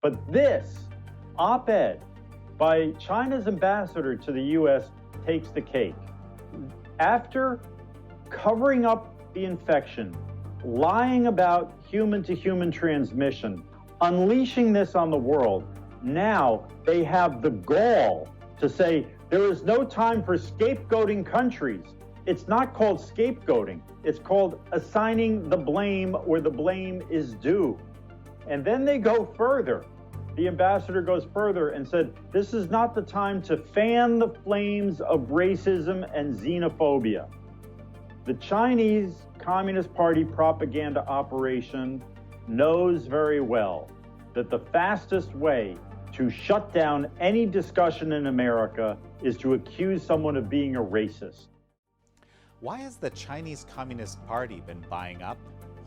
But this op-ed by China's ambassador to the U.S. takes the cake. After covering up the infection, lying about human-to-human transmission, unleashing this on the world, now they have the gall to say there is no time for scapegoating countries. It's not called scapegoating. It's called assigning the blame where the blame is due. And then they go further. The ambassador goes further and said, this is not the time to fan the flames of racism and xenophobia. The Chinese Communist Party propaganda operation knows very well that the fastest way to shut down any discussion in America is to accuse someone of being a racist. Why has the Chinese Communist Party been buying up,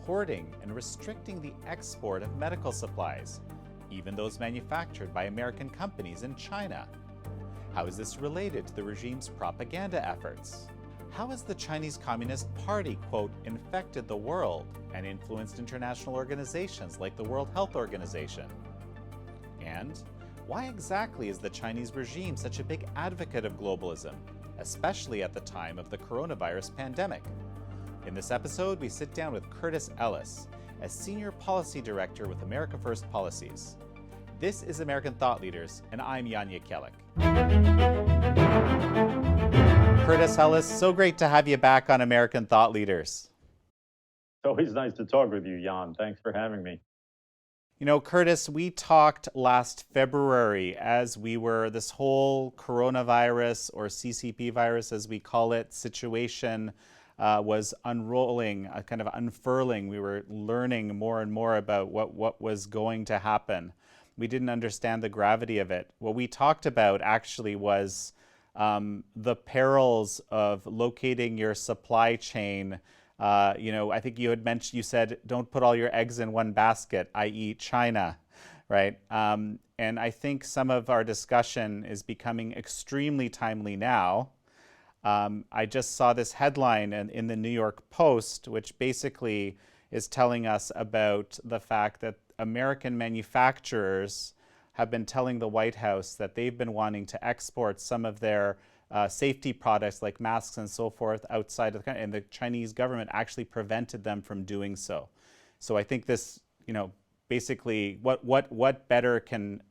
hoarding, and restricting the export of medical supplies, even those manufactured by American companies in China? How is this related to the regime's propaganda efforts? How has the Chinese Communist Party, quote, infected the world and influenced international organizations like the World Health Organization? And why exactly is the Chinese regime such a big advocate of globalism, especially at the time of the coronavirus pandemic? In this episode, we sit down with Curtis Ellis, a Senior Policy Director with America First Policies. This is American Thought Leaders, and I'm Jan Jekielek. Curtis Ellis, so great to have you back on American Thought Leaders. It's always nice to talk with you, Jan. Thanks for having me. You know, Curtis, we talked last February as we were this whole coronavirus, or CCP virus as we call it, situation was unrolling, kind of unfurling. We were learning more and more about what was going to happen. We didn't understand the gravity of it. What we talked about actually was the perils of locating your supply chain. I think you said, don't put all your eggs in one basket, i.e. China, right? And I think some of our discussion is becoming extremely timely now. I just saw this headline in the New York Post, which basically is telling us about the fact that American manufacturers have been telling the White House that they've been wanting to export some of their safety products like masks and so forth outside of the country, and the Chinese government actually prevented them from doing so. So I think this, basically, what better can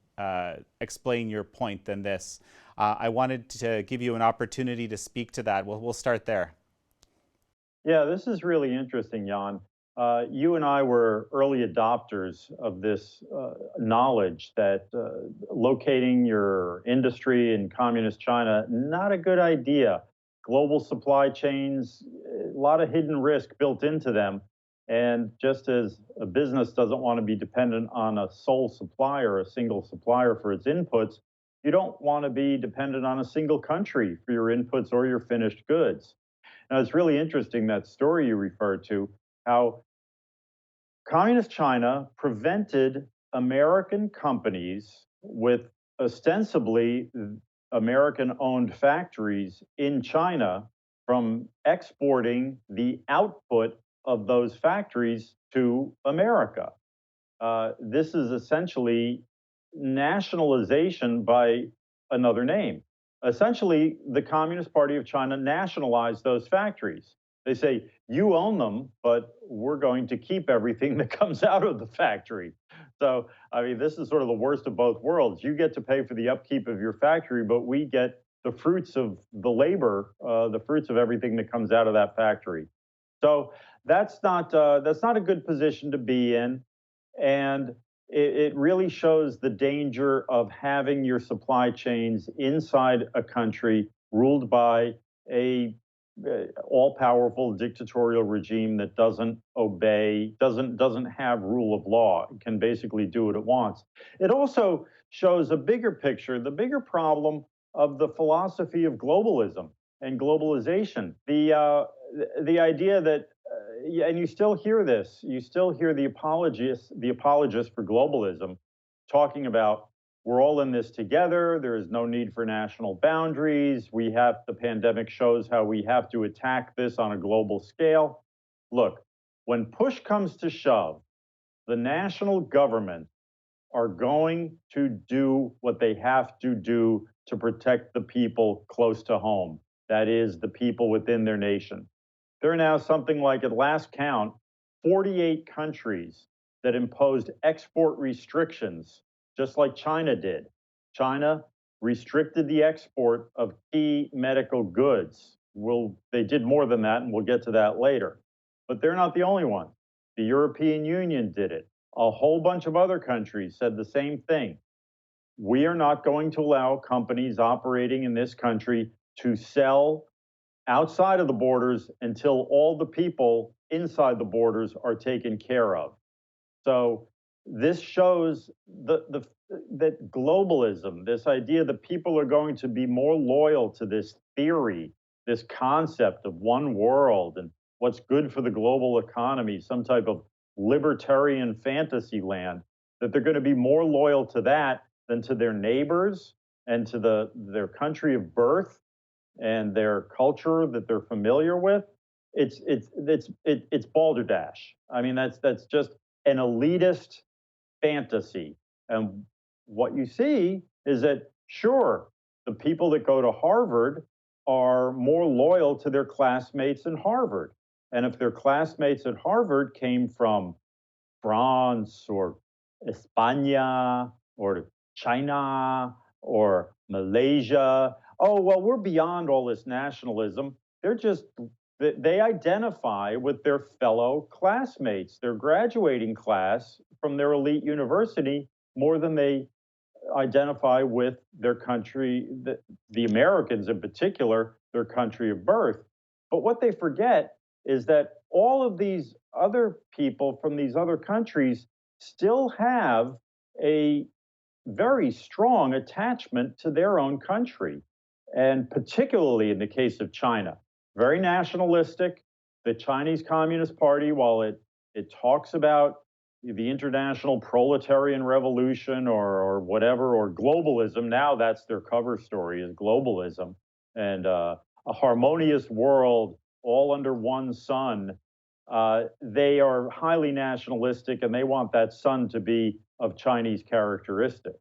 explain your point than this? I wanted to give you an opportunity to speak to that. We'll start there. Yeah, this is really interesting, Jan. You and I were early adopters of this knowledge that locating your industry in communist China, not a good idea. Global supply chains, a lot of hidden risk built into them. And just as a business doesn't want to be dependent on a sole supplier, a single supplier for its inputs, you don't want to be dependent on a single country for your inputs or your finished goods. Now, it's really interesting, that story you referred to, how Communist China prevented American companies with ostensibly American-owned factories in China from exporting the output of those factories to America. This is essentially nationalization by another name. Essentially, the Communist Party of China nationalized those factories. They say, you own them, but we're going to keep everything that comes out of the factory. So, this is sort of the worst of both worlds. You get to pay for the upkeep of your factory, but we get the fruits of the labor, the fruits of everything that comes out of that factory. So that's not a good position to be in. And it really shows the danger of having your supply chains inside a country ruled by a all-powerful dictatorial regime that doesn't obey, doesn't have rule of law. It can basically do what it wants. It also shows a bigger picture, the bigger problem of the philosophy of globalism and globalization. The idea that, and you still hear this, you still hear the apologists for globalism talking about, we're all in this together. There is no need for national boundaries. The pandemic shows how we have to attack this on a global scale. Look, when push comes to shove, the national government are going to do what they have to do to protect the people close to home. That is, the people within their nation. There are now something like, at last count, 48 countries that imposed export restrictions, just like China did. China restricted the export of key medical goods. They did more than that, and we'll get to that later. But they're not the only ones. The European Union did it. A whole bunch of other countries said the same thing. We are not going to allow companies operating in this country to sell outside of the borders until all the people inside the borders are taken care of. So this shows that globalism, this idea that people are going to be more loyal to this theory, this concept of one world and what's good for the global economy, some type of libertarian fantasy land, that they're going to be more loyal to that than to their neighbors and to their country of birth and their culture that they're familiar with. It's balderdash. I mean, that's just an elitist fantasy. And what you see is that, sure, the people that go to Harvard are more loyal to their classmates in Harvard. And if their classmates at Harvard came from France or España or China or Malaysia, oh, well, we're beyond all this nationalism. They identify with their fellow classmates, their graduating class from their elite university, more than they identify with their country, the Americans in particular, their country of birth. But what they forget is that all of these other people from these other countries still have a very strong attachment to their own country. And particularly in the case of China, very nationalistic. The Chinese Communist Party, while it talks about the international proletarian revolution or whatever, or globalism, now that's their cover story, is globalism, and a harmonious world all under one sun. They are highly nationalistic, and they want that sun to be of Chinese characteristic.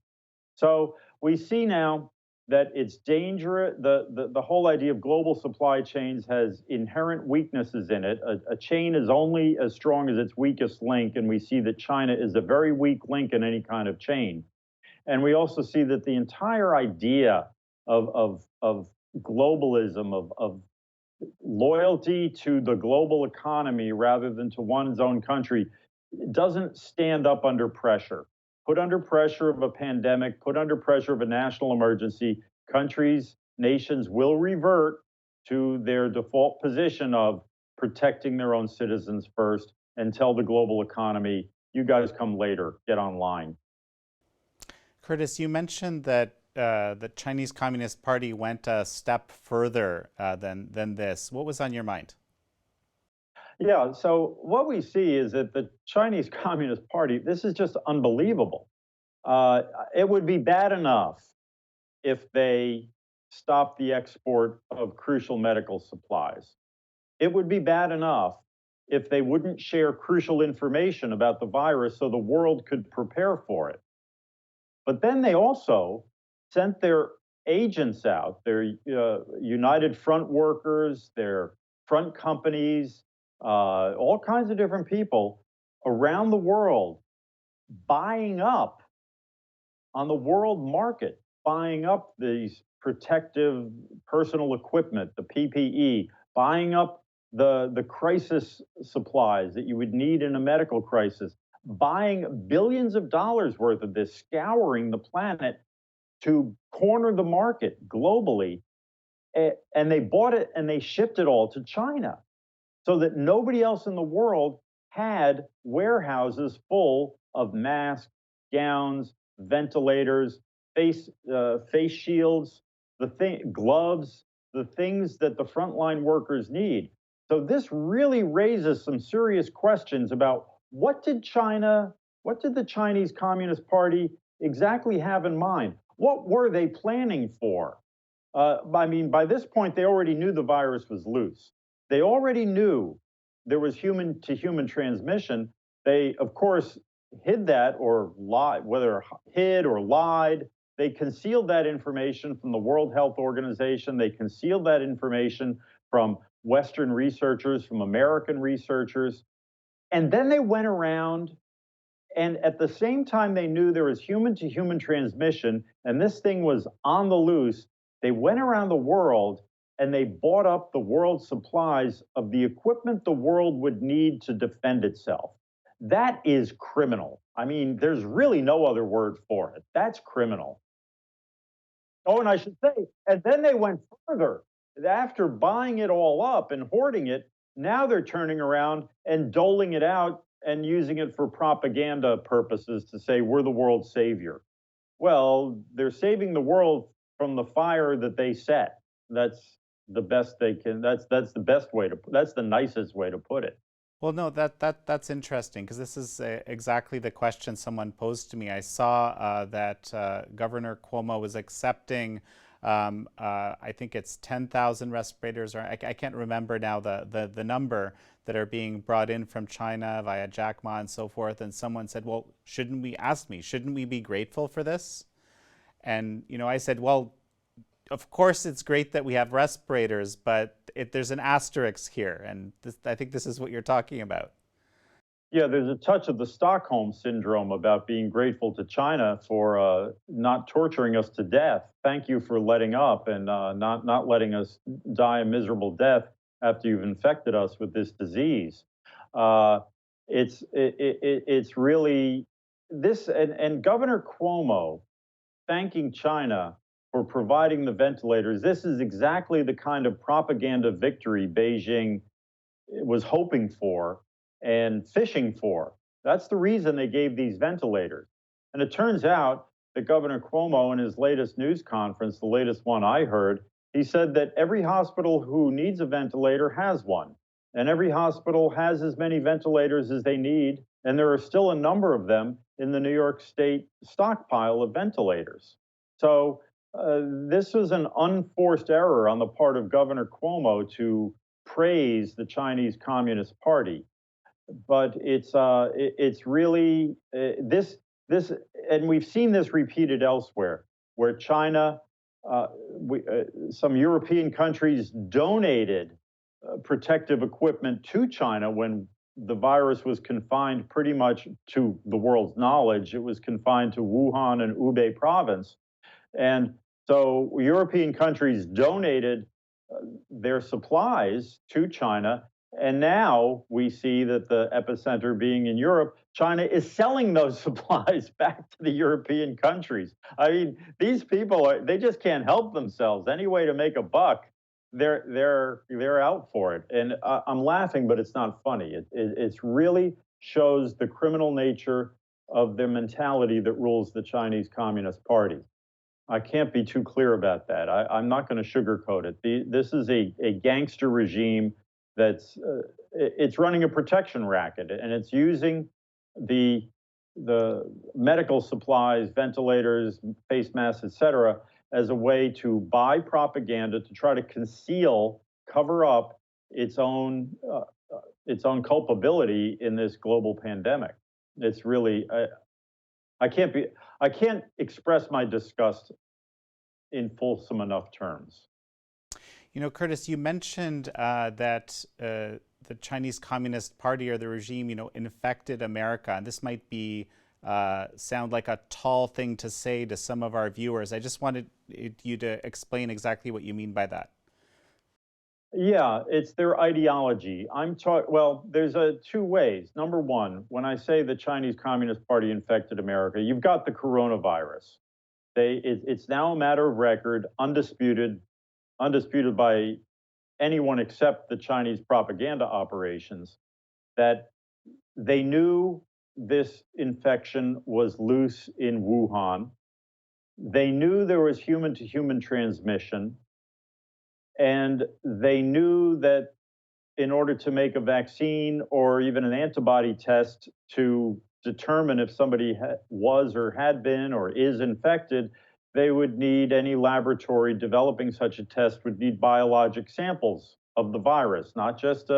So we see now that it's dangerous. The whole idea of global supply chains has inherent weaknesses in it. A chain is only as strong as its weakest link, and we see that China is a very weak link in any kind of chain. And we also see that the entire idea of globalism, of loyalty to the global economy rather than to one's own country, doesn't stand up under pressure. Put under pressure of a pandemic, put under pressure of a national emergency, countries, nations will revert to their default position of protecting their own citizens first and tell the global economy, you guys come later, get online. Curtis, you mentioned that the Chinese Communist Party went a step further than this. What was on your mind? Yeah, so what we see is that the Chinese Communist Party, this is just unbelievable. It would be bad enough if they stopped the export of crucial medical supplies. It would be bad enough if they wouldn't share crucial information about the virus so the world could prepare for it. But then they also sent their agents out, their United Front workers, their front companies, all kinds of different people around the world buying up on the world market, buying up these protective personal equipment, the PPE, buying up the crisis supplies that you would need in a medical crisis, buying billions of dollars worth of this, scouring the planet to corner the market globally. And they bought it and they shipped it all to China so that nobody else in the world had warehouses full of masks, gowns, ventilators, face shields, gloves, the things that the frontline workers need. So this really raises some serious questions about what did the Chinese Communist Party exactly have in mind? What were they planning for? I mean, by this point, they already knew the virus was loose. They already knew there was human to human transmission. They, of course, hid that or lied, whether hid or lied. They concealed that information from the World Health Organization. They concealed that information from Western researchers, from American researchers. And then they went around, and at the same time they knew there was human to human transmission and this thing was on the loose, they went around the world and they bought up the world's supplies of the equipment the world would need to defend itself. That is criminal. I mean, there's really no other word for it. That's criminal. Oh, and I should say, and then they went further. After buying it all up and hoarding it, now they're turning around and doling it out and using it for propaganda purposes to say we're the world's savior. Well, they're saving the world from the fire that they set. That's the best they can. That's the best way to. That's the nicest way to put it. Well, no, that's interesting because this is exactly the question someone posed to me. I saw that Governor Cuomo was accepting, I think it's 10,000 respirators, or I can't remember now the number that are being brought in from China via Jack Ma and so forth. And someone said, well, shouldn't we be grateful for this? And, I said, well, of course, it's great that we have respirators, but there's an asterisk here, and I think this is what you're talking about. Yeah, there's a touch of the Stockholm syndrome about being grateful to China for not torturing us to death. Thank you for letting up and not letting us die a miserable death after you've infected us with this disease. Uh, it's really this, and Governor Cuomo thanking China for providing the ventilators. This is exactly the kind of propaganda victory Beijing was hoping for and fishing for. That's the reason they gave these ventilators. And it turns out that Governor Cuomo, in his latest news conference, the latest one I heard, he said that every hospital who needs a ventilator has one. And every hospital has as many ventilators as they need. And there are still a number of them in the New York State stockpile of ventilators. So this was an unforced error on the part of Governor Cuomo to praise the Chinese Communist Party, but it's really this, and we've seen this repeated elsewhere, where China, some European countries donated protective equipment to China when the virus was confined pretty much to the world's knowledge. It was confined to Wuhan and Hubei province. And so European countries donated their supplies to China. And now we see that the epicenter being in Europe, China is selling those supplies back to the European countries. I mean, these people they just can't help themselves. Any way to make a buck, they're out for it. And I'm laughing, but it's not funny. It's really shows the criminal nature of the mentality that rules the Chinese Communist Party. I can't be too clear about that. I'm not going to sugarcoat it. This is a gangster regime that's it's running a protection racket, and it's using the medical supplies, ventilators, face masks, et cetera, as a way to buy propaganda to try to conceal, cover up its own culpability in this global pandemic. It's really I can't express my disgust in fulsome enough terms. Curtis, you mentioned that the Chinese Communist Party or the regime, infected America, and this might be sound like a tall thing to say to some of our viewers. I just wanted you to explain exactly what you mean by that. Yeah, it's their ideology. Well, there's two ways. Number one, when I say the Chinese Communist Party infected America, you've got the coronavirus. It's now a matter of record, undisputed by anyone except the Chinese propaganda operations, that they knew this infection was loose in Wuhan. They knew there was human to human transmission. And they knew that in order to make a vaccine or even an antibody test to determine if somebody was or had been or is infected, they would need any laboratory developing such a test would need biologic samples of the virus, not just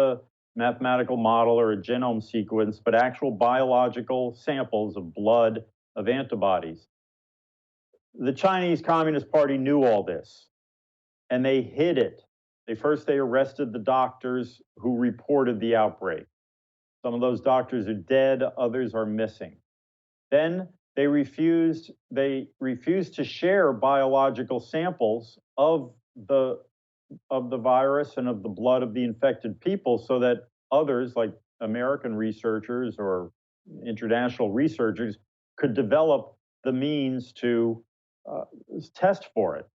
mathematical model or a genome sequence, but actual biological samples of blood, of antibodies. The Chinese Communist Party knew all this, and they hid it. They arrested the doctors who reported the outbreak. Some of those doctors are dead, others are missing. Then they refused to share biological samples of the virus and of the blood of the infected people so that others, like American researchers or international researchers, could develop the means to test for it.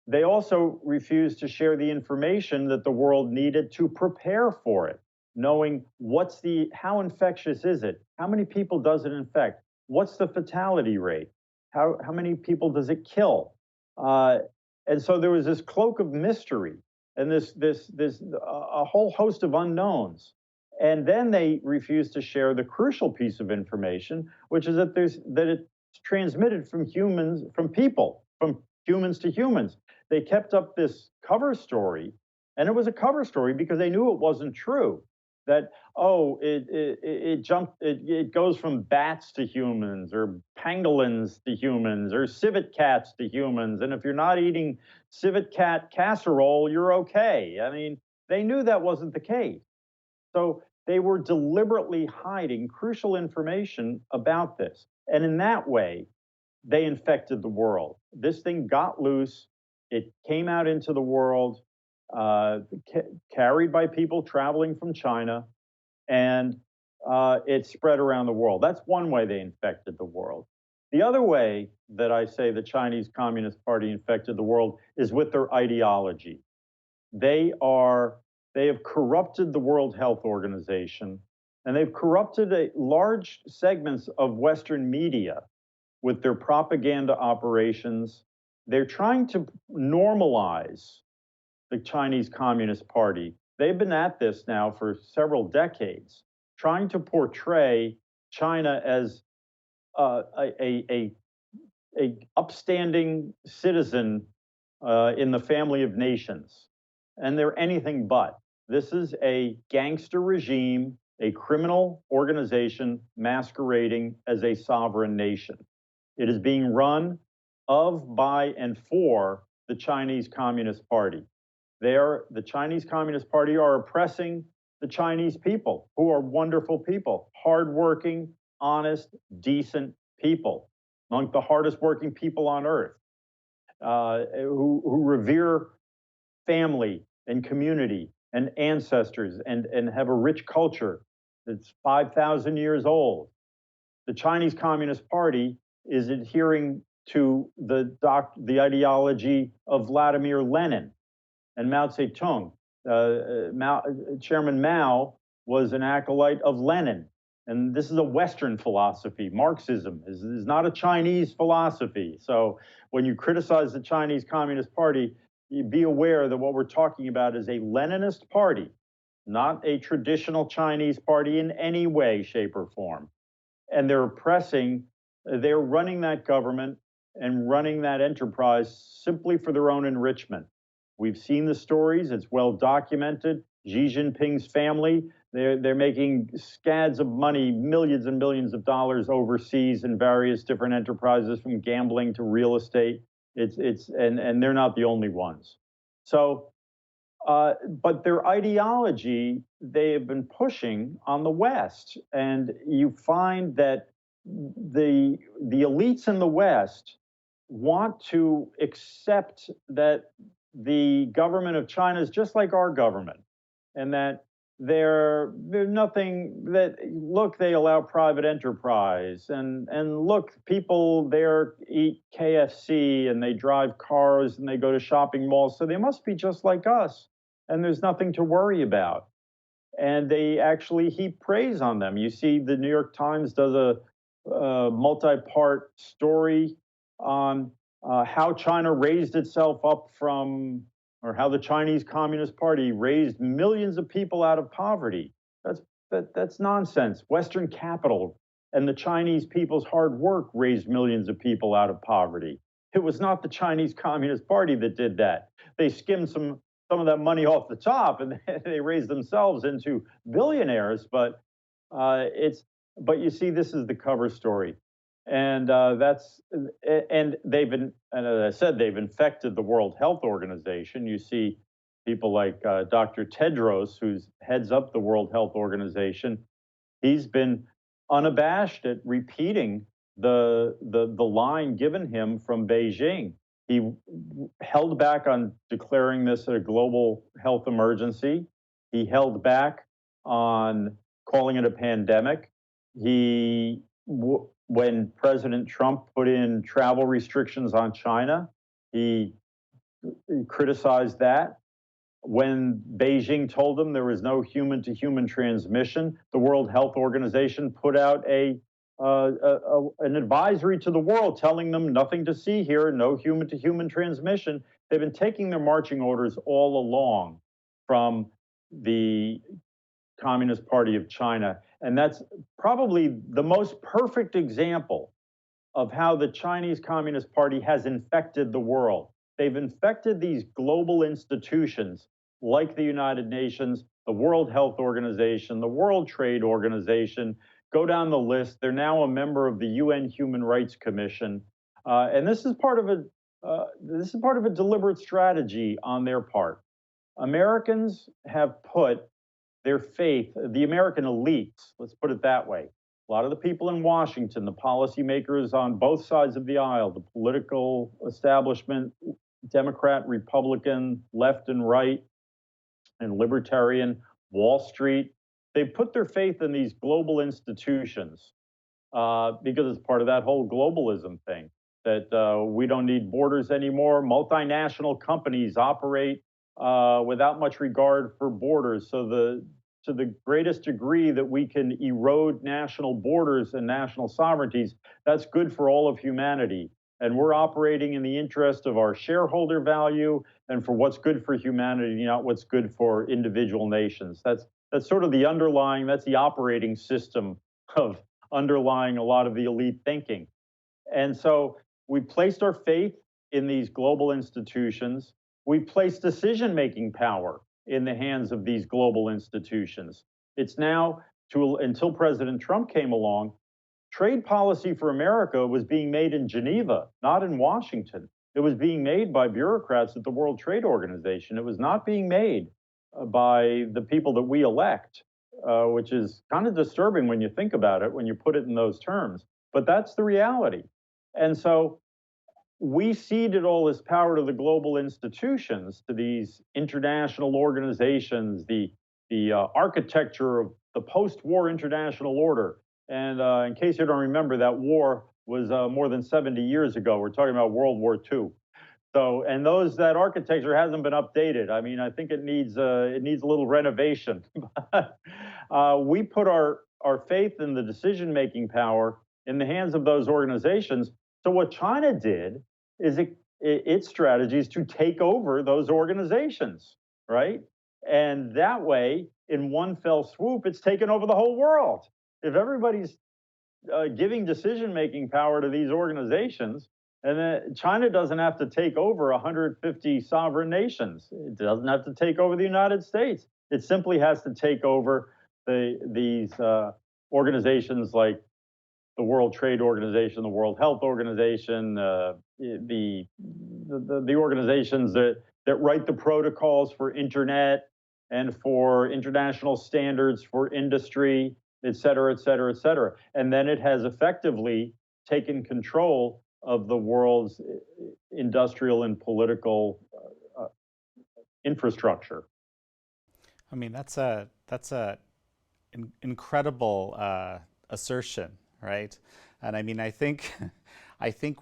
They also refused to share the information that the world needed to prepare for it, knowing how infectious is it? How many people does it infect? What's the fatality rate? How many people does it kill? And so there was this cloak of mystery and a whole host of unknowns. And then they refused to share the crucial piece of information, which is that it's transmitted from humans to humans. They kept up this cover story, and it was a cover story because they knew it wasn't true. That it goes from bats to humans, or pangolins to humans, or civet cats to humans, and if you're not eating civet cat casserole, you're okay. I mean, they knew that wasn't the case. So they were deliberately hiding crucial information about this. And in that way, they infected the world. This thing got loose. It came out into the world, carried by people traveling from China, and it spread around the world. That's one way they infected the world. The other way that I say the Chinese Communist Party infected the world is with their ideology. They have corrupted the World Health Organization, and they've corrupted large segments of Western media with their propaganda operations. They're trying to normalize the Chinese Communist Party. They've been at this now for several decades, trying to portray China as a upstanding citizen in the family of nations. And they're anything but. This is a gangster regime, a criminal organization masquerading as a sovereign nation. It is being run of, by, and for the Chinese Communist Party. The Chinese Communist Party are oppressing the Chinese people, who are wonderful people, hardworking, honest, decent people, among the hardest working people on earth, who revere family and community and ancestors and have a rich culture that's 5,000 years old. The Chinese Communist Party is adhering to the ideology of Vladimir Lenin and Mao Zedong. Chairman Mao was an acolyte of Lenin, and this is a Western philosophy. Marxism is not a Chinese philosophy. So when you criticize the Chinese Communist Party, you be aware that what we're talking about is a Leninist party, not a traditional Chinese party in any way, shape, or form. And they're running that government and running that enterprise simply for their own enrichment. We've seen the stories, it's well documented. Xi Jinping's family, they're making scads of money, millions and millions of dollars overseas in various different enterprises, from gambling to real estate. And they're not the only ones. So, but their ideology, they have been pushing on the West. And you find that the elites in the West want to accept that the government of China is just like our government, and that they're nothing, that look, they allow private enterprise, and look, people there eat KFC and they drive cars and they go to shopping malls, so they must be just like us, and there's nothing to worry about. And they actually heap praise on them. You see, the New York Times does a multi-part story on how China raised itself up from, or how the Chinese Communist Party raised millions of people out of poverty. That's nonsense. Western capital and the Chinese people's hard work raised millions of people out of poverty. It was not the Chinese Communist Party that did that. They skimmed some some of that money off the top, and they raise themselves into billionaires. But it's but you see, this is the cover story, and and as I said, they've infected the World Health Organization. You see people like Dr. Tedros, who heads up the World Health Organization. He's been unabashed at repeating the line given him from Beijing. He held back on declaring this a global health emergency. He held back on calling it a pandemic. When President Trump put in travel restrictions on China, he criticized that. When Beijing told them there was no human-to-human transmission, the World Health Organization put out an advisory to the world telling them nothing to see here, no human-to-human transmission. They've been taking their marching orders all along from the Communist Party of China. And that's probably the most perfect example of how the Chinese Communist Party has infected the world. They've infected these global institutions like the United Nations, the World Health Organization, the World Trade Organization. Go down the list. They're now a member of the UN Human Rights Commission, and this is part of a deliberate strategy on their part. Americans have put their faith, the American elites, let's put it that way. A lot of the people in Washington, the policymakers on both sides of the aisle, the political establishment, Democrat, Republican, left and right, and libertarian, Wall Street, they've put their faith in these global institutions because it's part of that whole globalism thing, that we don't need borders anymore. Multinational companies operate without much regard for borders. So to the greatest degree that we can erode national borders and national sovereignties, that's good for all of humanity. And we're operating in the interest of our shareholder value and for what's good for humanity, not what's good for individual nations. That's sort of that's the operating system of underlying a lot of the elite thinking. And so we placed our faith in these global institutions. We placed decision-making power in the hands of these global institutions. It's now, until President Trump came along, trade policy for America was being made in Geneva, not in Washington. It was being made by bureaucrats at the World Trade Organization. It was not being made by the people that we elect, which is kind of disturbing when you think about it, when you put it in those terms. But that's the reality. And so we ceded all this power to the global institutions, to these international organizations, the architecture of the post-war international order. And in case you don't remember, that war was more than 70 years ago. We're talking about World War II. So, and that architecture hasn't been updated. I mean, I think it needs a little renovation. We put our faith in the decision-making power in the hands of those organizations. So what China did is its strategy is to take over those organizations, right? And that way, in one fell swoop, it's taken over the whole world. If everybody's giving decision-making power to these organizations, and then China doesn't have to take over 150 sovereign nations. It doesn't have to take over the United States. It simply has to take over these organizations like the World Trade Organization, the World Health Organization, the organizations that write the protocols for internet and for international standards for industry, et cetera, et cetera, et cetera. And then it has effectively taken control of the world's industrial and political infrastructure. I mean, that's a incredible assertion, right? And I mean, I think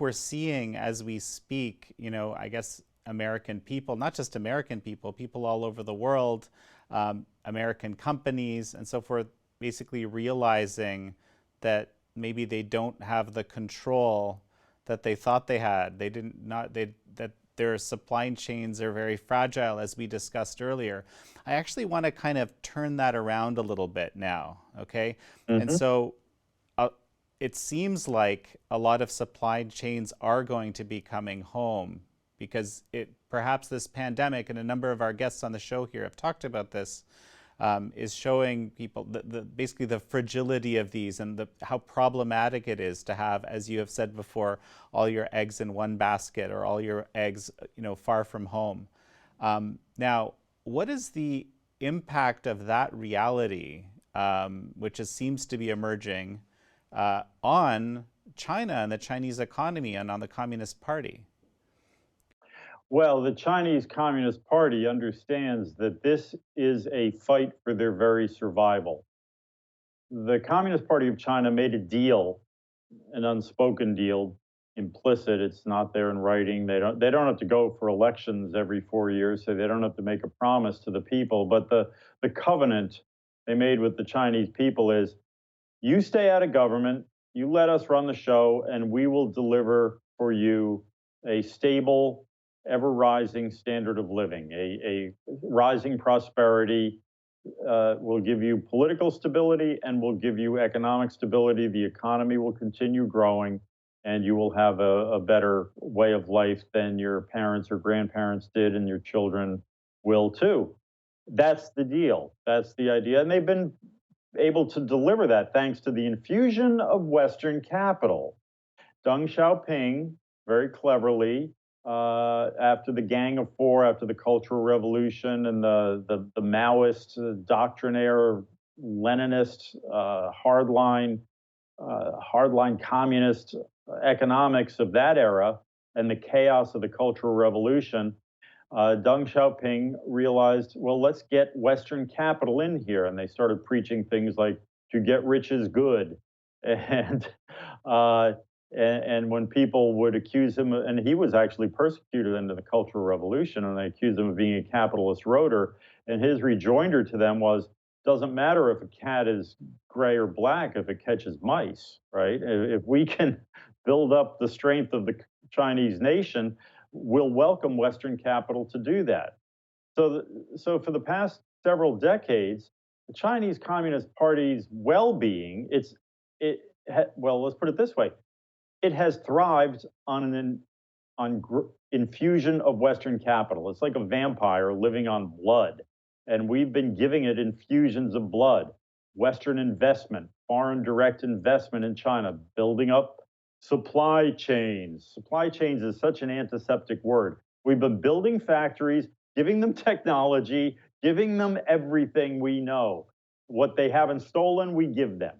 we're seeing as we speak, I guess American people, not just American people all over the world, American companies and so forth, basically realizing that maybe they don't have the control that they thought they had. That their supply chains are very fragile, as we discussed earlier. I actually want to kind of turn that around a little bit now, okay? Mm-hmm. And so it seems like a lot of supply chains are going to be coming home because perhaps this pandemic, and a number of our guests on the show here have talked about this, is showing people basically the fragility of these and how problematic it is to have, as you have said before, all your eggs in one basket or all your eggs, far from home. Now, what is the impact of that reality, which seems to be emerging, on China and the Chinese economy and on the Communist Party? Well, the Chinese Communist Party understands that this is a fight for their very survival. The Communist Party of China made a deal, an unspoken deal, implicit. It's not there in writing. They don't have to go for elections every 4 years, so they don't have to make a promise to the people. But the covenant they made with the Chinese people is, you stay out of government, you let us run the show, and we will deliver for you a stable, ever-rising standard of living, a rising prosperity. Will give you political stability and will give you economic stability. The economy will continue growing, and you will have a better way of life than your parents or grandparents did, and your children will too. That's the deal. That's the idea. And they've been able to deliver that thanks to the infusion of Western capital. Deng Xiaoping, very cleverly, after the Gang of Four, after the Cultural Revolution and the Maoist, doctrinaire, Leninist, hardline communist economics of that era and the chaos of the Cultural Revolution, Deng Xiaoping realized, well, let's get Western capital in here. And they started preaching things like, to get rich is good. And when people would accuse him, and he was actually persecuted into the Cultural Revolution, and they accused him of being a capitalist roader, and his rejoinder to them was, doesn't matter if a cat is gray or black if it catches mice, right? If we can build up the strength of the Chinese nation, we'll welcome Western capital to do that. So for the past several decades, the Chinese Communist Party's well-being, well, let's put it this way, it has thrived on infusion of Western capital. It's like a vampire living on blood. And we've been giving it infusions of blood, Western investment, foreign direct investment in China, building up supply chains. Supply chains is such an antiseptic word. We've been building factories, giving them technology, giving them everything we know. What they haven't stolen, we give them.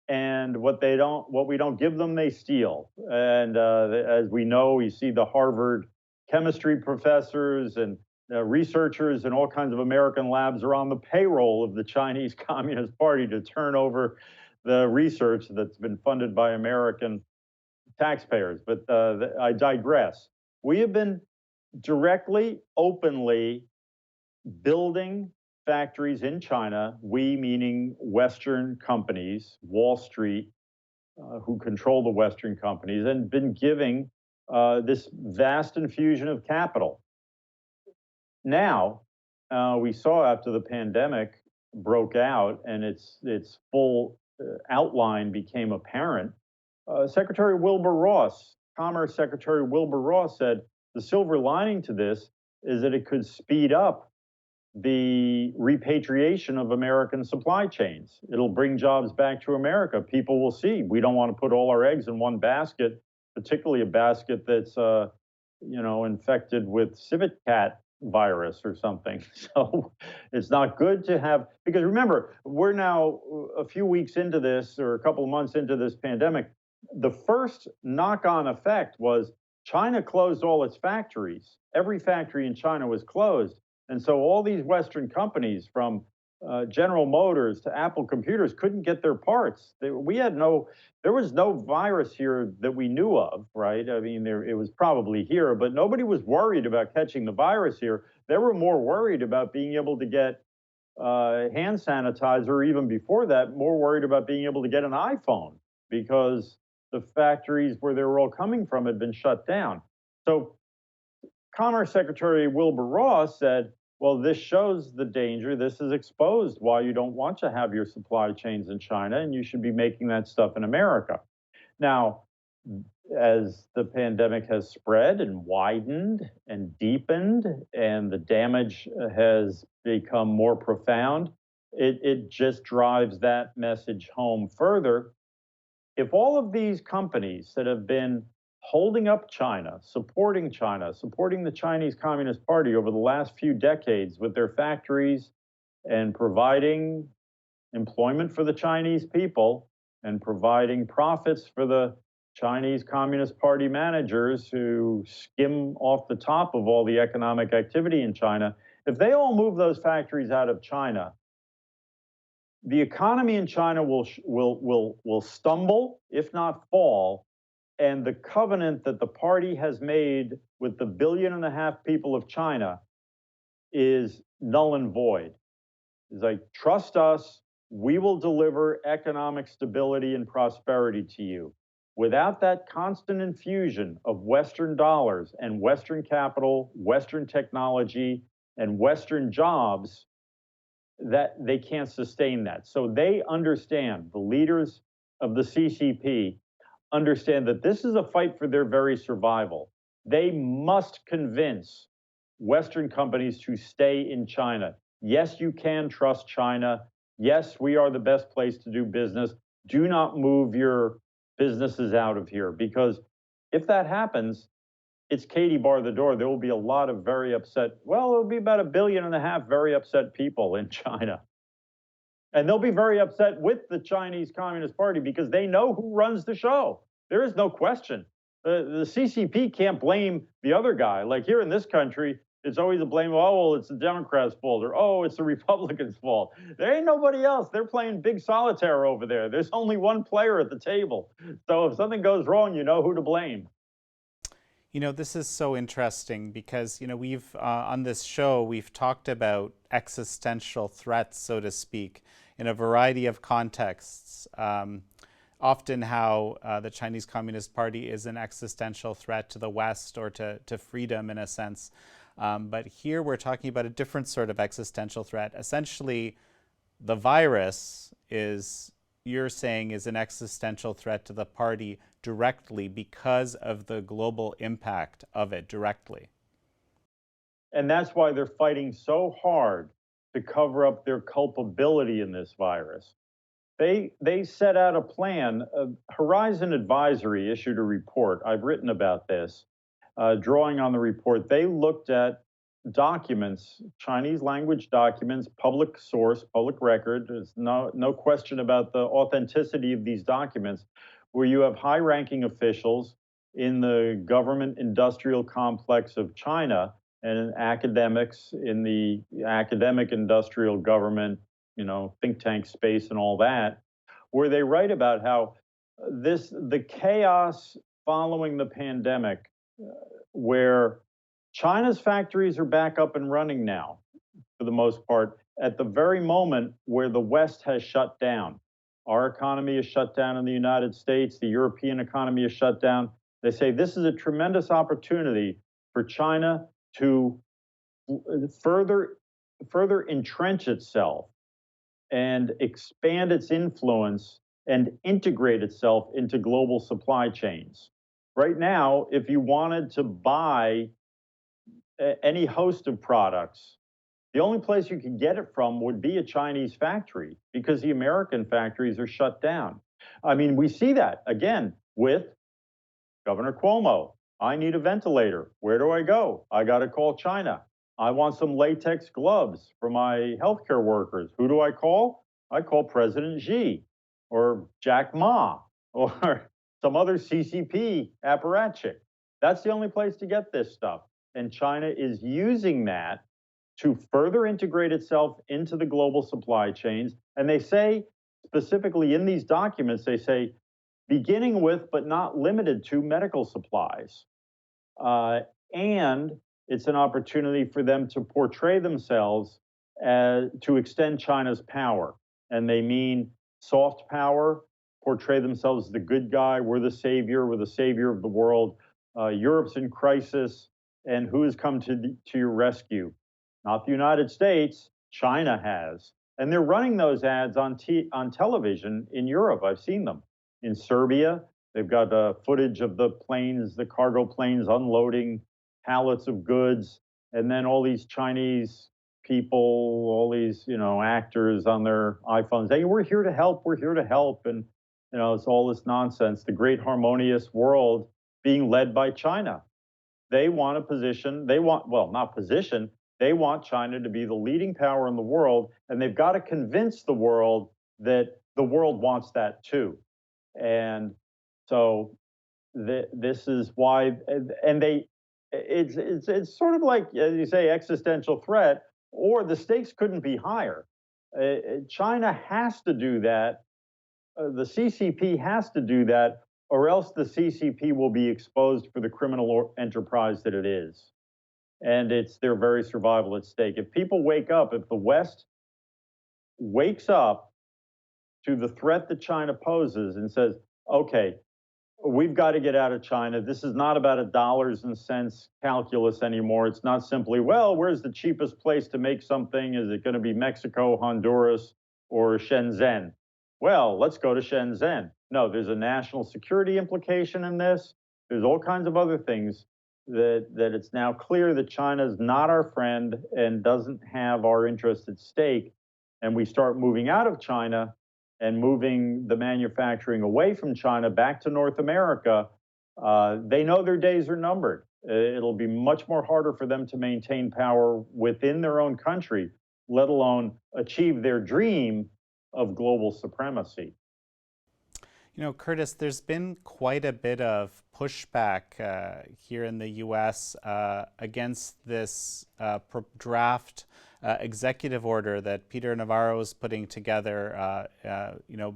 And what we don't give them, they steal. And as we know, you see the Harvard chemistry professors and researchers and all kinds of American labs are on the payroll of the Chinese Communist Party to turn over the research that's been funded by American taxpayers. But I digress. We have been directly, openly building factories in China, we meaning Western companies, Wall Street, who control the Western companies, and been giving this vast infusion of capital. Now, we saw after the pandemic broke out and its full outline became apparent, Secretary Wilbur Ross, Commerce Secretary Wilbur Ross said, the silver lining to this is that it could speed up the repatriation of American supply chains. It'll bring jobs back to America. People will see we don't want to put all our eggs in one basket, particularly a basket that's infected with civet cat virus or something. So it's not good to have, because remember, we're now a few weeks into this or a couple of months into this pandemic. The first knock-on effect was China closed all its factories. Every factory in China was closed. And so all these Western companies, from General Motors to Apple Computers, couldn't get their parts. There was no virus here that we knew of, right? I mean, it was probably here, but nobody was worried about catching the virus here. They were more worried about being able to get hand sanitizer, or even before that, more worried about being able to get an iPhone, because the factories where they were all coming from had been shut down. So Commerce Secretary Wilbur Ross said, well, this shows the danger. This has exposed why you don't want to have your supply chains in China, and you should be making that stuff in America. Now, as the pandemic has spread and widened and deepened and the damage has become more profound, it just drives that message home further. If all of these companies that have been holding up China, supporting the Chinese Communist Party over the last few decades with their factories and providing employment for the Chinese people and providing profits for the Chinese Communist Party managers who skim off the top of all the economic activity in China, if they all move those factories out of China, the economy in China will stumble, if not fall, and the covenant that the party has made with the 1.5 billion people of China is null and void. It's like, trust us, we will deliver economic stability and prosperity to you. Without that constant infusion of Western dollars and Western capital, Western technology, and Western jobs, that they can't sustain that. So they understand, the leaders of the CCP understand that this is a fight for their very survival. They must convince Western companies to stay in China. Yes, you can trust China. Yes, we are the best place to do business. Do not move your businesses out of here, because if that happens, it's Katie bar the door. There will be a lot of very upset, well, there'll be about 1.5 billion very upset people in China. And they'll be very upset with the Chinese Communist Party because they know who runs the show. There is no question. The CCP can't blame the other guy. Like here in this country, it's always a blame, oh, well, it's the Democrats' fault, or oh, it's the Republicans' fault. There ain't nobody else. They're playing big solitaire over there. There's only one player at the table. So if something goes wrong, you know who to blame. You know, this is so interesting because, we've, on this show, we've talked about existential threats, so to speak, in a variety of contexts. Often how the Chinese Communist Party is an existential threat to the West or to freedom in a sense. But here we're talking about a different sort of existential threat. Essentially, the virus is, you're saying, is an existential threat to the party directly because of the global impact of it directly. And that's why they're fighting so hard to cover up their culpability in this virus. They set out a plan. Horizon Advisory issued a report. I've written about this, drawing on the report. They looked at documents, Chinese language documents, public source, public record. There's no question about the authenticity of these documents, where you have high-ranking officials in the government industrial complex of China and academics in the academic industrial government, think tank space and all that, where they write about how the chaos following the pandemic, where China's factories are back up and running now, for the most part, at the very moment where the West has shut down. Our economy is shut down in the United States, the European economy is shut down. They say this is a tremendous opportunity for China to further entrench itself and expand its influence and integrate itself into global supply chains. Right now, if you wanted to buy any host of products, the only place you could get it from would be a Chinese factory because the American factories are shut down. I mean, we see that again with Governor Cuomo. I need a ventilator. Where do I go? I got to call China. I want some latex gloves for my healthcare workers. Who do I call? I call President Xi or Jack Ma or some other CCP apparatchik. That's the only place to get this stuff. And China is using that to further integrate itself into the global supply chains. And they say, specifically in these documents, they say, beginning with, but not limited to, medical supplies. And it's an opportunity for them to portray themselves to extend China's power. And they mean soft power, portray themselves as the good guy, we're the savior of the world. Europe's in crisis, and who has come to your rescue? Not the United States, China has. And they're running those ads on television in Europe. I've seen them in Serbia. They've got footage of the planes, the cargo planes unloading pallets of goods, and then all these Chinese people, all these actors on their iPhones. Hey, we're here to help. We're here to help, and it's all this nonsense. The great harmonious world being led by China. They want a position. They want, well, not position. They want China to be the leading power in the world, and they've got to convince the world that the world wants that too. And so this is why, and it's sort of like, as you say, existential threat, or the stakes couldn't be higher. China has to do that. The CCP has to do that, or else the CCP will be exposed for the criminal enterprise that it is. And it's their very survival at stake. If people wake up, if the West wakes up to the threat that China poses and says, okay, we've got to get out of China. This is not about a dollars and cents calculus anymore. It's not simply, well, where's the cheapest place to make something? Is it going to be Mexico, Honduras, or Shenzhen? Well, let's go to Shenzhen. No, there's a national security implication in this. There's all kinds of other things that it's now clear that China is not our friend and doesn't have our interest at stake. And we start moving out of China and moving the manufacturing away from China back to North America. They know their days are numbered. It'll be much more harder for them to maintain power within their own country, let alone achieve their dream of global supremacy. Curtis, there's been quite a bit of pushback here in the U.S. Against this draft executive order that Peter Navarro is putting together,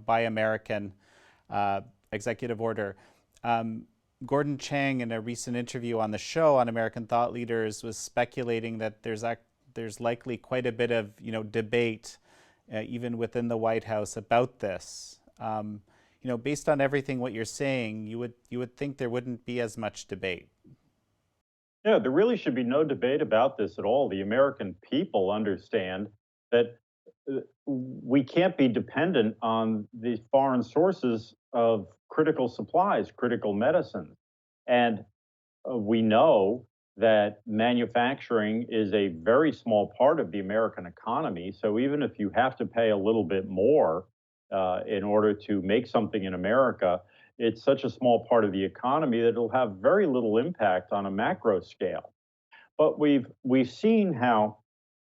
Buy American executive order. Gordon Chang, in a recent interview on the show on American Thought Leaders, was speculating that there's likely quite a bit of debate even within the White House about this. Based on everything what you're saying, you would think there wouldn't be as much debate. Yeah, there really should be no debate about this at all. The American people understand that we can't be dependent on these foreign sources of critical supplies, critical medicines. And we know that manufacturing is a very small part of the American economy. So even if you have to pay a little bit more in order to make something in America, it's such a small part of the economy that it'll have very little impact on a macro scale. But we've seen how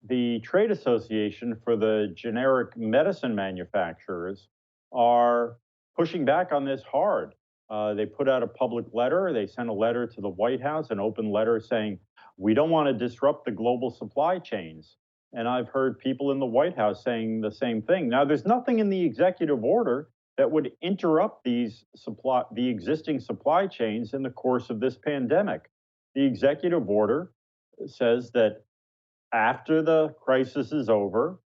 the trade association for the generic medicine manufacturers are pushing back on this hard. They put out a public letter. They sent a letter to the White House, an open letter saying, we don't want to disrupt the global supply chains. And I've heard people in the White House saying the same thing. Now, there's nothing in the executive order that would interrupt the existing supply chains in the course of this pandemic. The executive order says that after the crisis is over,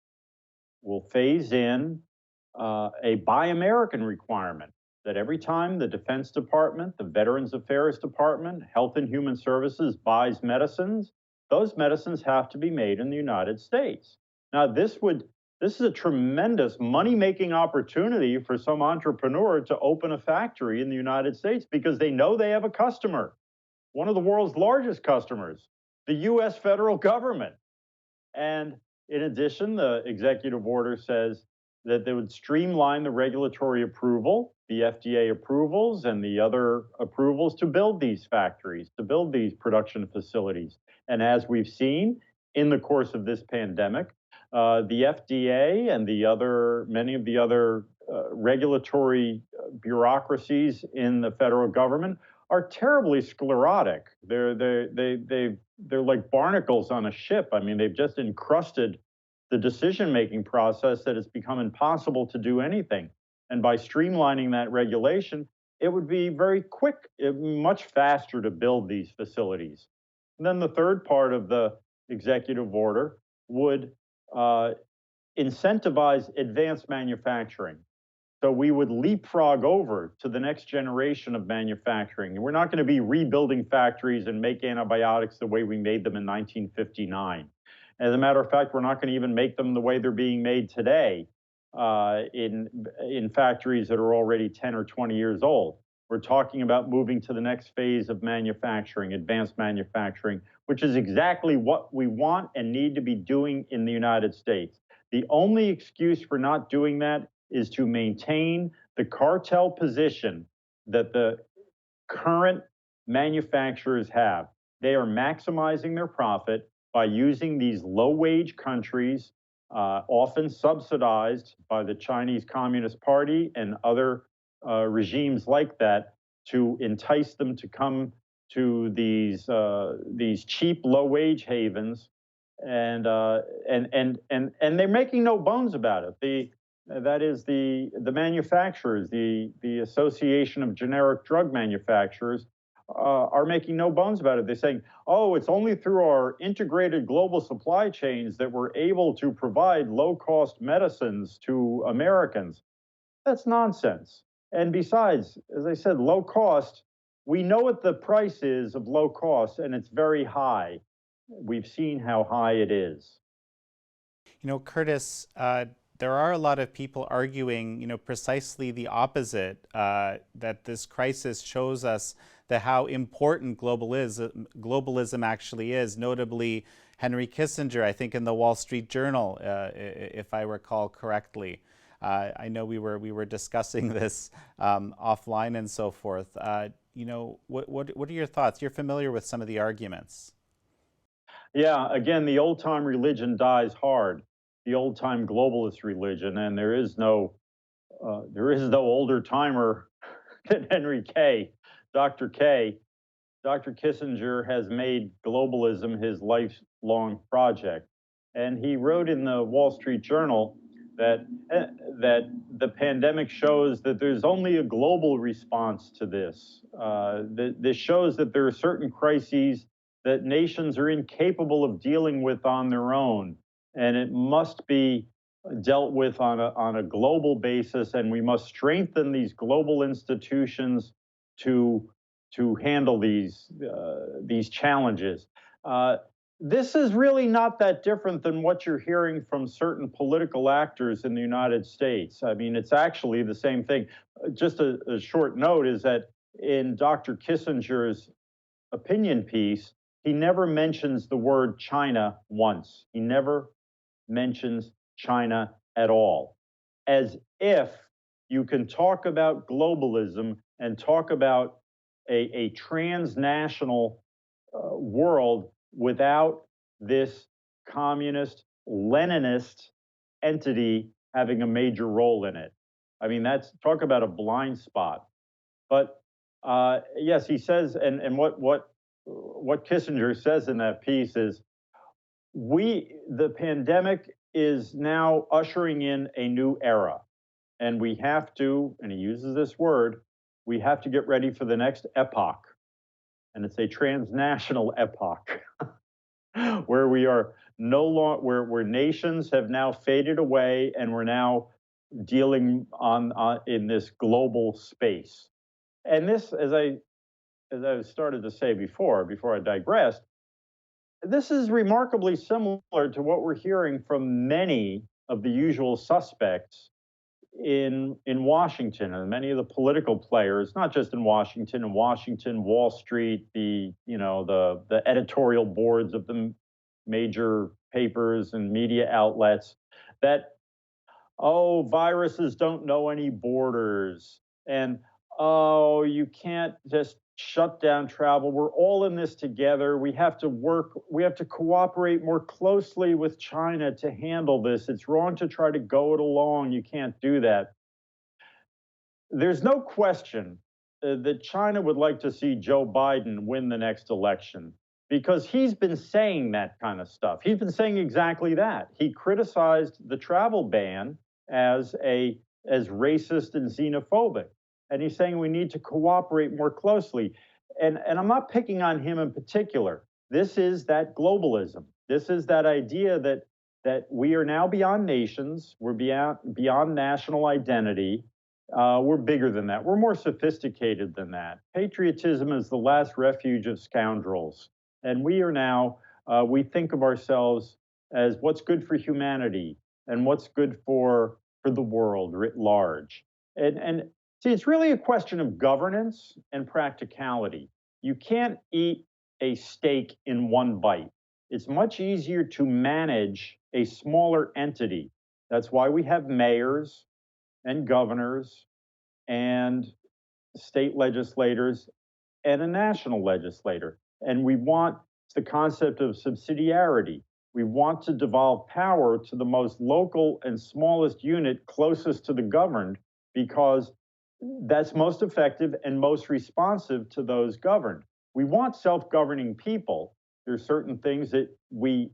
we'll phase in a Buy American requirement that every time the Defense Department, the Veterans Affairs Department, Health and Human Services buys medicines, those medicines have to be made in the United States. Now, this is a tremendous money-making opportunity for some entrepreneur to open a factory in the United States because they know they have a customer, one of the world's largest customers, the US federal government. And in addition, the executive order says that they would streamline the regulatory approval, the FDA approvals and the other approvals to build these factories, to build these production facilities. And as we've seen in the course of this pandemic, the FDA and many of the other regulatory bureaucracies in the federal government are terribly sclerotic. They're like barnacles on a ship. I mean, they've just encrusted the decision-making process that it's become impossible to do anything. And by streamlining that regulation, it would be very quick, much faster to build these facilities. And then the third part of the executive order would incentivize advanced manufacturing. So we would leapfrog over to the next generation of manufacturing. And we're not going to be rebuilding factories and make antibiotics the way we made them in 1959. As a matter of fact, we're not going to even make them the way they're being made today in factories that are already 10 or 20 years old. We're talking about moving to the next phase of manufacturing, advanced manufacturing, which is exactly what we want and need to be doing in the United States. The only excuse for not doing that is to maintain the cartel position that the current manufacturers have. They are maximizing their profit by using these low wage countries, often subsidized by the Chinese Communist Party and other regimes like that, to entice them to come to these cheap low wage havens, and they're making no bones about it. That is the manufacturers, the Association of Generic Drug Manufacturers, are making no bones about it. They're saying, "Oh, it's only through our integrated global supply chains that we're able to provide low-cost medicines to Americans." That's nonsense. And besides, as I said, low cost, we know what the price is of low cost, and it's very high. We've seen how high it is. Curtis, there are a lot of people arguing, precisely the opposite, that this crisis shows us how important globalism actually is. Notably, Henry Kissinger, I think in the Wall Street Journal, if I recall correctly. I know we were discussing this offline and so forth. What are your thoughts? You're familiar with some of the arguments. Yeah, again, the old time religion dies hard. The old time globalist religion, and there is no older timer than Henry K. Dr. K. Dr. Kissinger has made globalism his lifelong project, and he wrote in the Wall Street Journal that that the pandemic shows that there's only a global response to this. This shows that there are certain crises that nations are incapable of dealing with on their own, and it must be dealt with on a global basis, and we must strengthen these global institutions to handle these challenges. This is really not that different than what you're hearing from certain political actors in the United States. I mean, it's actually the same thing. Just a short note is that in Dr. Kissinger's opinion piece, he never mentions the word China once. He never mentions China at all, as if you can talk about globalism and talk about a transnational world without this communist Leninist entity having a major role in it. I mean, that's talk about a blind spot. But yes, he says, and what Kissinger says in that piece is, the pandemic is now ushering in a new era, and we have to, and he uses this word, we have to get ready for the next epoch, and it's a transnational epoch where we are no longer where nations have now faded away, and we're now dealing on in this global space. And this, as I started to say before I digressed, this is remarkably similar to what we're hearing from many of the usual suspects in Washington, and many of the political players, not just in Washington, Wall Street, the editorial boards of the major papers and media outlets, that, oh, viruses don't know any borders, and oh, you can't just shut down travel. We're all in this together. We have to cooperate more closely with China to handle this. It's wrong to try to go it alone. You can't do that. There's no question that China would like to see Joe Biden win the next election, because he's been saying that kind of stuff. He's been saying exactly that. He criticized the travel ban as racist and xenophobic. And he's saying we need to cooperate more closely. And I'm not picking on him in particular. This is that globalism. This is that idea that we are now beyond nations. We're beyond national identity. We're bigger than that. We're more sophisticated than that. Patriotism is the last refuge of scoundrels. And we are now, we think of ourselves as what's good for humanity and what's good for the world writ large. And See, it's really a question of governance and practicality. You can't eat a steak in one bite. It's much easier to manage a smaller entity. That's why we have mayors and governors and state legislators and a national legislator. And we want the concept of subsidiarity. We want to devolve power to the most local and smallest unit closest to the governed because that's most effective and most responsive to those governed. We want self-governing people. There's certain things that we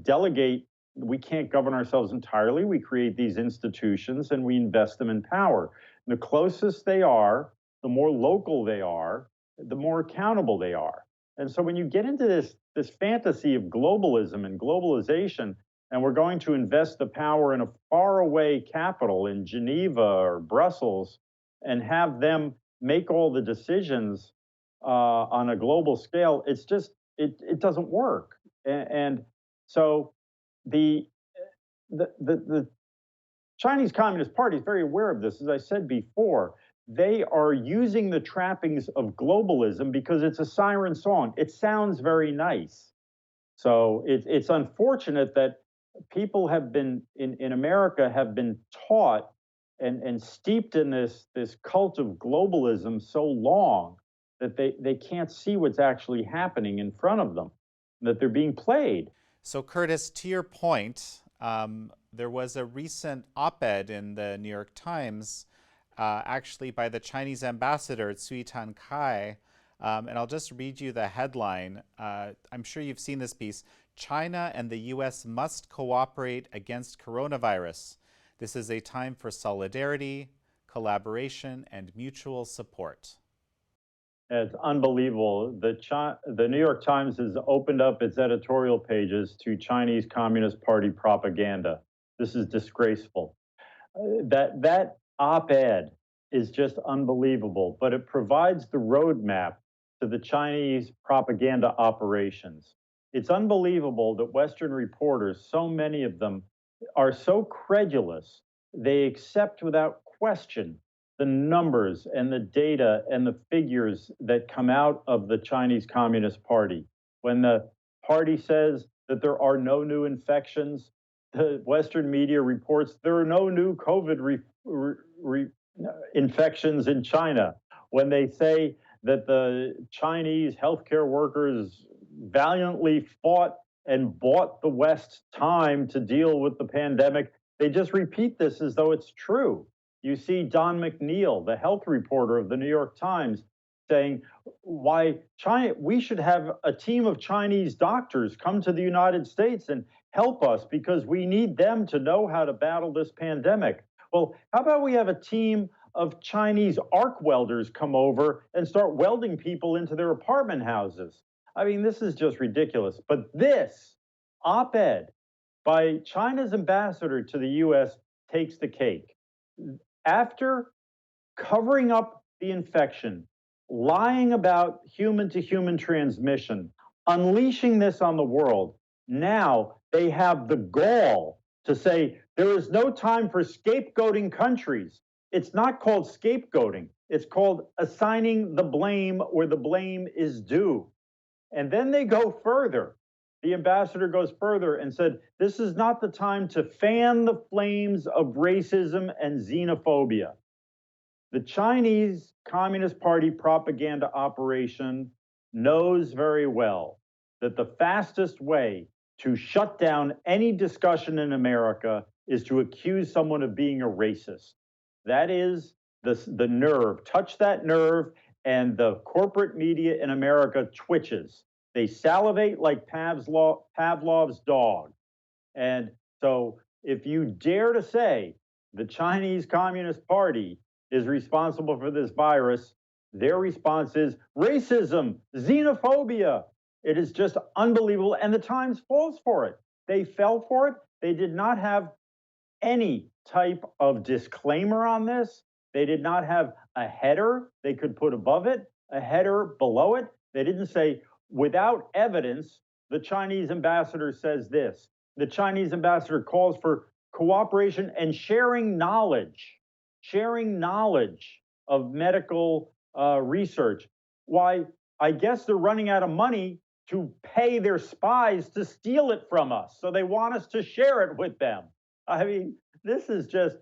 delegate. We can't govern ourselves entirely. We create these institutions and we invest them in power. The closest they are, the more local they are, the more accountable they are. And so when you get into this fantasy of globalism and globalization, and we're going to invest the power in a faraway capital in Geneva or Brussels, and have them make all the decisions on a global scale, it's just it doesn't work. And so the the Chinese Communist Party is very aware of this. As I said before, they are using the trappings of globalism because it's a siren song. It sounds very nice. So it's unfortunate that people have been in America have been taught and steeped in this cult of globalism so long that they can't see what's actually happening in front of them, that they're being played. So, Curtis, to your point, there was a recent op-ed in the New York Times, actually by the Chinese ambassador, Tsui Tan-kai, and I'll just read you the headline. I'm sure you've seen this piece. China and the U.S. must cooperate against coronavirus. This is a time for solidarity, collaboration, and mutual support. It's unbelievable. The New York Times has opened up its editorial pages to Chinese Communist Party propaganda. This is disgraceful. That op-ed is just unbelievable, but it provides the roadmap to the Chinese propaganda operations. It's unbelievable that Western reporters, so many of them, are so credulous, they accept without question the numbers and the data and the figures that come out of the Chinese Communist Party. When the party says that there are no new infections, the Western media reports there are no new COVID infections in China. When they say that the Chinese healthcare workers valiantly fought and bought the West time to deal with the pandemic, they just repeat this as though it's true. You see Don McNeil, the health reporter of the New York Times, saying why China, we should have a team of Chinese doctors come to the United States and help us because we need them to know how to battle this pandemic. Well, how about we have a team of Chinese arc welders come over and start welding people into their apartment houses? I mean, this is just ridiculous. But this op-ed by China's ambassador to the US takes the cake. After covering up the infection, lying about human to human transmission, unleashing this on the world, now they have the gall to say there is no time for scapegoating countries. It's not called scapegoating. It's called assigning the blame where the blame is due. And then they go further. The ambassador goes further and said, this is not the time to fan the flames of racism and xenophobia. The Chinese Communist Party propaganda operation knows very well that the fastest way to shut down any discussion in America is to accuse someone of being a racist. That is the nerve. Touch that nerve, and the corporate media in America twitches. They salivate like Pavlov's dog. And so if you dare to say the Chinese Communist Party is responsible for this virus, their response is racism, xenophobia. It is just unbelievable. And the Times falls for it. They fell for it. They did not have any type of disclaimer on this. They did not have a header they could put above it, a header below it. They didn't say, without evidence, the Chinese ambassador says this. The Chinese ambassador calls for cooperation and sharing knowledge of medical research. Why, I guess they're running out of money to pay their spies to steal it from us. So they want us to share it with them. I mean, this is just,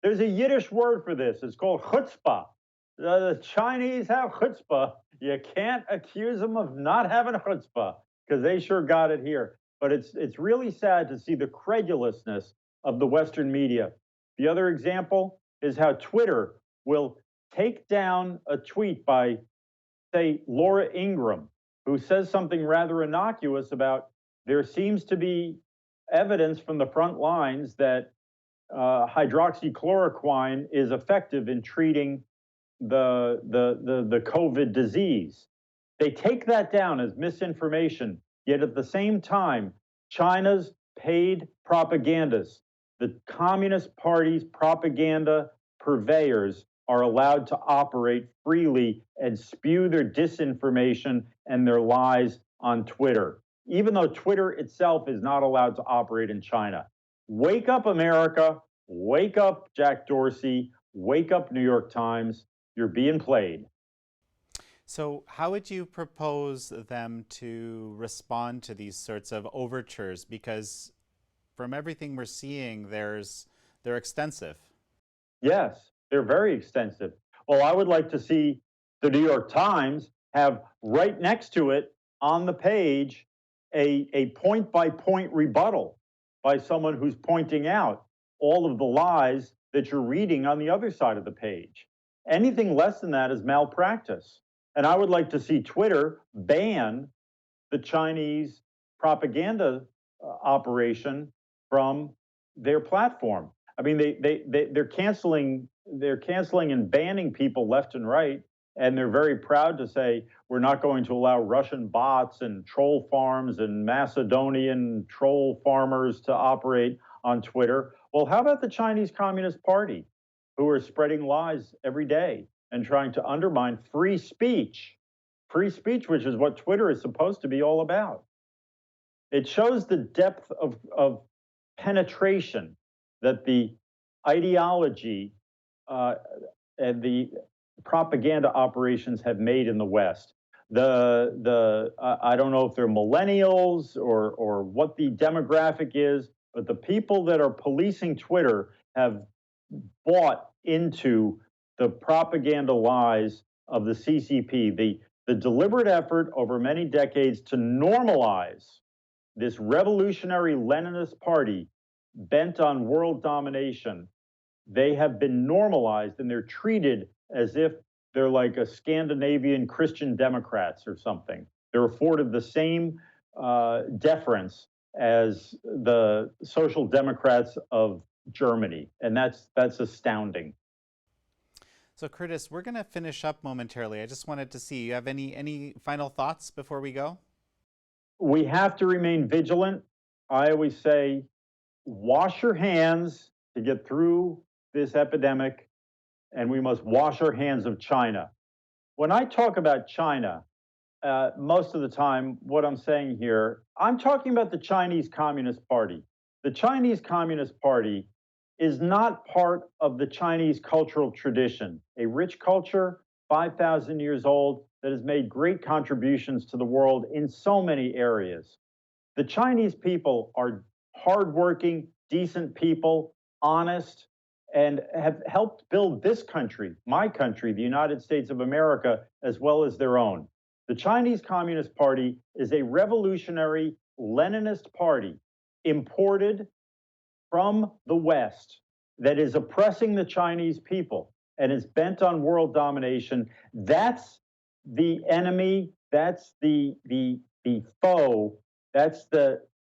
there's a Yiddish word for this. It's called chutzpah. The Chinese have chutzpah. You can't accuse them of not having chutzpah because they sure got it here. But it's really sad to see the credulousness of the Western media. The other example is how Twitter will take down a tweet by, say, Laura Ingraham, who says something rather innocuous about there seems to be evidence from the front lines that hydroxychloroquine is effective in treating the COVID disease. They take that down as misinformation, yet at the same time, China's paid propagandists, the Communist Party's propaganda purveyors, are allowed to operate freely and spew their disinformation and their lies on Twitter, even though Twitter itself is not allowed to operate in China. Wake up, America. Wake up, Jack Dorsey. Wake up, New York Times. You're being played. So how would you propose them to respond to these sorts of overtures? Because from everything we're seeing, they're extensive. Yes, they're very extensive. Well, I would like to see the New York Times have right next to it on the page a point by point rebuttal by someone who's pointing out all of the lies that you're reading on the other side of the page. Anything less than that is malpractice. And I would like to see Twitter ban the Chinese propaganda operation from their platform. I mean, they're canceling and banning people left and right, and they're very proud to say we're not going to allow Russian bots and troll farms and Macedonian troll farmers to operate on Twitter. Well, how about the Chinese Communist Party, who are spreading lies every day and trying to undermine free speech, which is what Twitter is supposed to be all about. It shows the depth of penetration that the ideology and the propaganda operations have made in the West. I don't know if they're millennials or what the demographic is, but the people that are policing Twitter have bought into the propaganda lies of the CCP, the deliberate effort over many decades to normalize this revolutionary Leninist party bent on world domination. They have been normalized and they're treated as if they're like a Scandinavian Christian Democrats or something. They're afforded the same deference as the Social Democrats of Germany, and that's astounding. So Curtis, we're going to finish up momentarily. I just wanted to see, you have any final thoughts before we go? We have to remain vigilant. I always say, wash your hands to get through this epidemic, and we must wash our hands of China. When I talk about China, most of the time, what I'm saying here, I'm talking about the Chinese Communist Party. The Chinese Communist Party is not part of the Chinese cultural tradition, a rich culture, 5,000 years old, that has made great contributions to the world in so many areas. The Chinese people are hardworking, decent people, honest, and have helped build this country, my country, the United States of America, as well as their own. The Chinese Communist Party is a revolutionary Leninist party imported from the West that is oppressing the Chinese people and is bent on world domination. That's the enemy. That's the foe. That's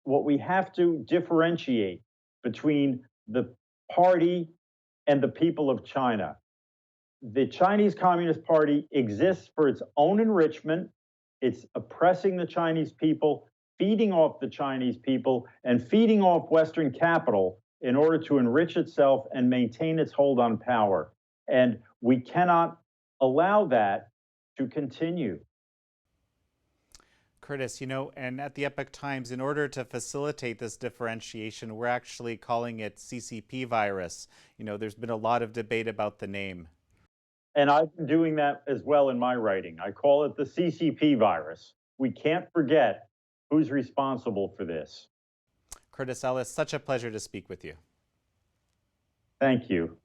what we have to differentiate between the party and the people of China. The Chinese Communist Party exists for its own enrichment. It's oppressing the Chinese people, feeding off the Chinese people, and feeding off Western capital in order to enrich itself and maintain its hold on power. And we cannot allow that to continue. Curtis, and at the Epoch Times, in order to facilitate this differentiation, we're actually calling it CCP virus. There's been a lot of debate about the name. And I've been doing that as well in my writing. I call it the CCP virus. We can't forget who's responsible for this. Curtis Ellis, such a pleasure to speak with you. Thank you.